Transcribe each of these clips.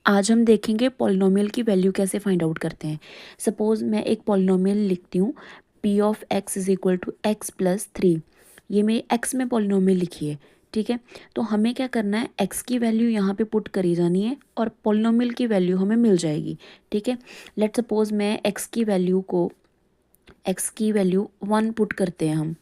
आज हम देखेंगे पॉलिनोमियल की वैल्यू कैसे फाइंड आउट करते हैं। सपोज़ मैं एक पॉलिनोमियल लिखती हूँ, P of x is equal to x plus 3। ये मेरी एक्स में पॉलिनोमियल लिखी है, ठीक है। तो हमें क्या करना है, एक्स की वैल्यू यहाँ पे पुट करी जानी है और पॉलिनोमियल की वैल्यू हमें मिल जाएगी, ठीक है। लेट सपोज़ मैं एक्स की वैल्यू 1 पुट करते हैं हम,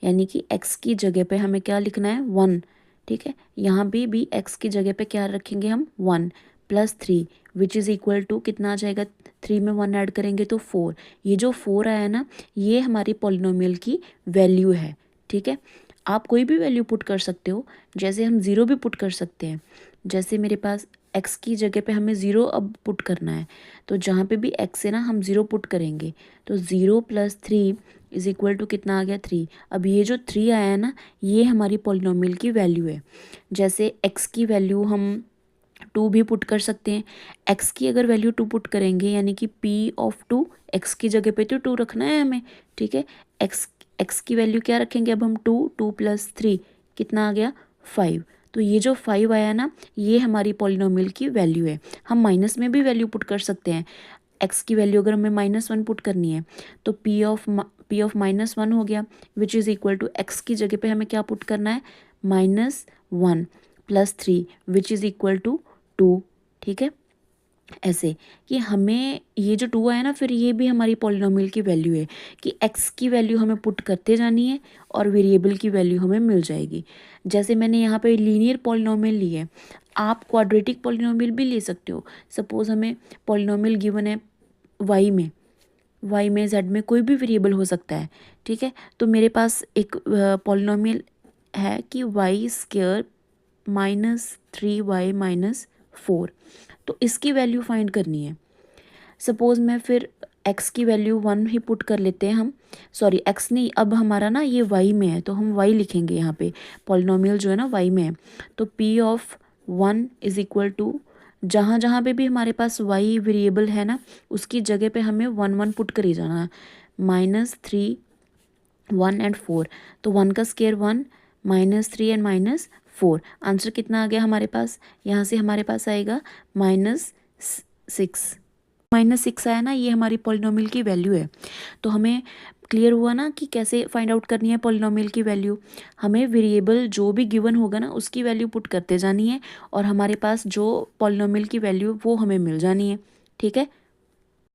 यानी कि एक्स की जगह पे हमें क्या लिखना है, 1, ठीक है। यहाँ भी एक्स की जगह पे क्या रखेंगे हम, 1 plus 3 which is equal to कितना आ जाएगा, 3 में 1 ऐड करेंगे तो 4। ये जो 4 आया ना, ये हमारी पॉलिनोमियल की वैल्यू है, ठीक है। आप कोई भी वैल्यू पुट कर सकते हो, जैसे हम 0 भी पुट कर सकते हैं। जैसे मेरे पास एक्स की जगह पे हमें 0 अब पुट करना है, तो जहाँ पे भी एक्स है ना, हम 0 पुट करेंगे। तो 0 प्लस 3 इज इक्वल टू कितना आ गया, 3। अब ये जो 3 आया है ना, ये हमारी पॉलिनोमियल की वैल्यू है। जैसे एक्स की वैल्यू हम 2 भी पुट कर सकते हैं। एक्स की अगर वैल्यू 2 पुट करेंगे, यानी कि पी ऑफ 2, एक्स की जगह पे तो 2 रखना है हमें, ठीक है। एक्स की वैल्यू क्या रखेंगे अब हम, 2 प्लस 3 कितना आ गया, 5। तो ये जो 5 आया ना, ये हमारी पॉलिनोमियल की वैल्यू है। हम माइनस में भी वैल्यू पुट कर सकते हैं। एक्स की वैल्यू अगर हमें -1 पुट करनी है, तो पी ऑफ -1 हो गया, which is equal to x की जगह पे हमें क्या पुट करना है, -1 plus 3 which is equal to 2, ठीक है। ऐसे कि हमें ये जो 2 आया ना, फिर ये भी हमारी पॉलिनोमियल की वैल्यू है कि एक्स की वैल्यू हमें पुट करते जानी है और वेरिएबल की वैल्यू हमें मिल जाएगी। जैसे मैंने यहाँ पे लीनियर पॉलिनोमियल ली है, आप क्वाड्रेटिक पॉलिनोमियल भी ले सकते हो। सपोज़ हमें पॉलिनोमियल गिवन है वाई में जेड में कोई भी वेरिएबल हो सकता है, ठीक है। तो मेरे पास एक पॉलिनोमियल है कि वाई स्क्वायर -3y-4, तो इसकी वैल्यू फाइंड करनी है। सपोज़ मैं फिर एक्स की वैल्यू 1 ही पुट कर लेते हैं हम, सॉरी एक्स नहीं, अब हमारा ना ये वाई में है, तो हम वाई लिखेंगे यहाँ पे। पॉलिनोमियल जो है ना वाई में है, तो P of 1 is equal to, जहाँ जहाँ पे भी हमारे पास वाई वेरिएबल है ना, उसकी जगह पे हमें 1 पुट करी जाना है। -3, 1 एंड 4, तो 1 का स्क्वायर 1, -3 एंड -4, आंसर कितना आ गया हमारे पास, यहाँ से हमारे पास आएगा -6। -6 आया ना, ये हमारी पॉलिनोमियल की वैल्यू है। तो हमें क्लियर हुआ ना कि कैसे फाइंड आउट करनी है पॉलिनोमियल की वैल्यू। हमें वेरिएबल जो भी गिवन होगा ना, उसकी वैल्यू पुट करते जानी है और हमारे पास जो पॉलिनोमियल की वैल्यू वो हमें मिल जानी है, ठीक है।